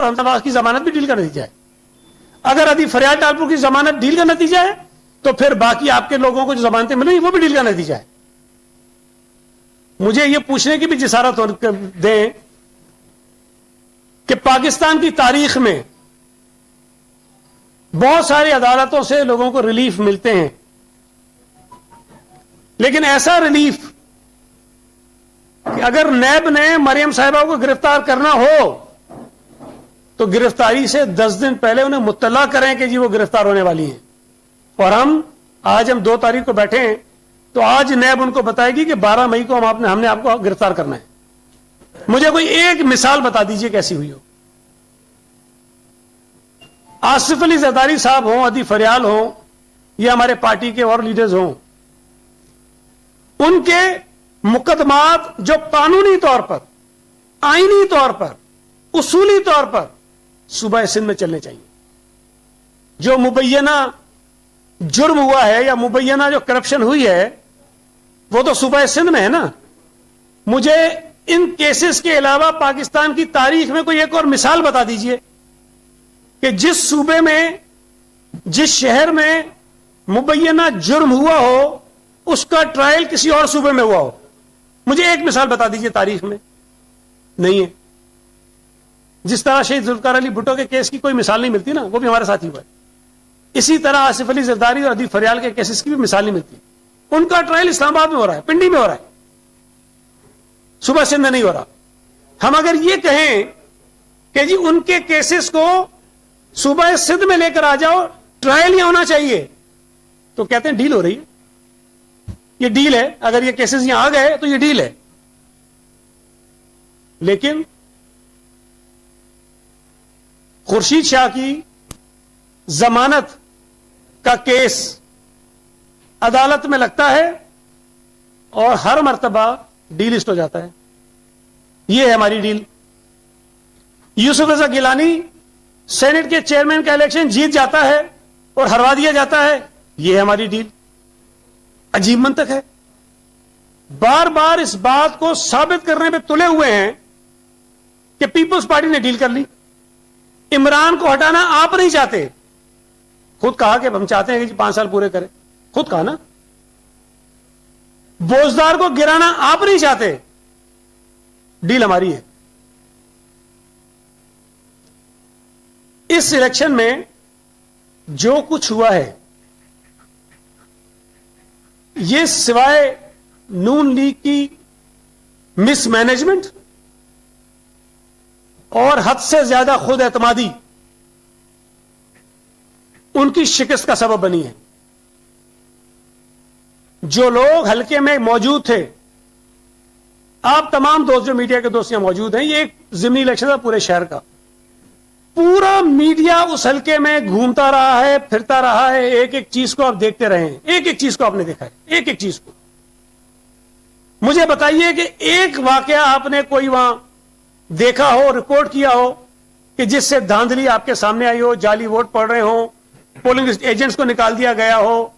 नवाज की जमानत भी डील का नतीजा है। अगर अदी फरियाद टालपुर की जमानत डील का नतीजा है तो फिर बाकी आपके लोगों को जो जमानतें मिलेंगी वो भी डील का नतीजा है। मुझे यह पूछने की भी जिसारत दें कि पाकिस्तान की तारीख में बहुत सारी अदालतों से लोगों को रिलीफ मिलते हैं, लेकिन ऐसा रिलीफ कि अगर नैब ने मरियम साहिबा को गिरफ्तार करना हो तो गिरफ्तारी से 10 दिन पहले उन्हें मुत्तला करें कि जी वो गिरफ्तार होने वाली है। और आज हम 2 तारीख को बैठे हैं तो आज नैब उनको बताएगी कि 12 मई को हमने आपको गिरफ्तार करना है। मुझे कोई एक मिसाल बता दीजिए कैसी हुई हो। आसिफ अली जरदारी साहब हों, अदी फरियाल हों या हमारे पार्टी के और लीडर्स हों, उनके मुकदमात जो कानूनी तौर पर, आईनी तौर पर, उसूली तौर पर सूबा सिंध में चलने चाहिए। जो मुबैना जुर्म हुआ है या मुबैना जो करप्शन हुई है वो तो सूबा सिंध में है ना। मुझे इन केसेस के अलावा पाकिस्तान की तारीख में कोई एक और मिसाल बता दीजिए कि जिस सूबे में, जिस शहर में मुबैना जुर्म हुआ हो उसका ट्रायल किसी और सूबे में हुआ हो। मुझे एक मिसाल बता दीजिए तारीख में। नहीं है। जिस तरह शहीद जुल्फिकार अली भुट्टो के केस की कोई मिसाल नहीं मिलती ना, वो भी हमारे साथ ही हुआ है। इसी तरह आसिफ अली जरदारी और अदी फरियाल के केसेस की भी मिसाल नहीं मिलती। उनका ट्रायल इस्लामाबाद में हो रहा है, पिंडी में हो रहा है, सूबा सिंध में नहीं हो रहा। हम अगर ये कहें कि जी उनके केसेस को सूबा सिंध में लेकर आ जाओ, ट्रायल यहां होना चाहिए, तो कहते हैं डील हो रही है। ये डील है, अगर ये केसेस यहां आ गए तो ये डील है। लेकिन खुर्शीद शाह की जमानत का केस अदालत में लगता है और हर मर्तबा डीलिस्ट हो जाता है। यह है हमारी डील। यूसुफ रजा गिलानी सेनेट के चेयरमैन का इलेक्शन जीत जाता है और हरवा दिया जाता है। यह है हमारी डील। अजीब मंतक है। बार बार इस बात को साबित करने पे तुले हुए हैं कि पीपल्स पार्टी ने डील कर ली। इमरान को हटाना आप नहीं चाहते, खुद कहा कि हम चाहते हैं कि 5 साल पूरे करें, खुद कहा ना। बोझदार को गिराना आप नहीं चाहते, डील हमारी है। इस इलेक्शन में जो कुछ हुआ है ये सिवाय नून लीग की मिसमैनेजमेंट और हद से ज्यादा खुद एतमादी उनकी शिकस्त का सबब बनी है। जो लोग हल्के में मौजूद थे, आप तमाम दोस्त जो मीडिया के दोस्त यहां मौजूद हैं, ये एक जिमनी इलेक्शन था पूरे शहर का। पूरा मीडिया उस हल्के में घूमता रहा है, फिरता रहा है, एक एक चीज को आप देखते रहे हैं, एक एक चीज को आपने देखा है, एक एक चीज को। मुझे बताइए कि एक वाकया आपने कोई वहां देखा हो, रिपोर्ट किया हो कि जिससे धांधली आपके सामने आई हो, जाली वोट पड़ रहे हो, पोलिंग एजेंट्स को निकाल दिया गया हो,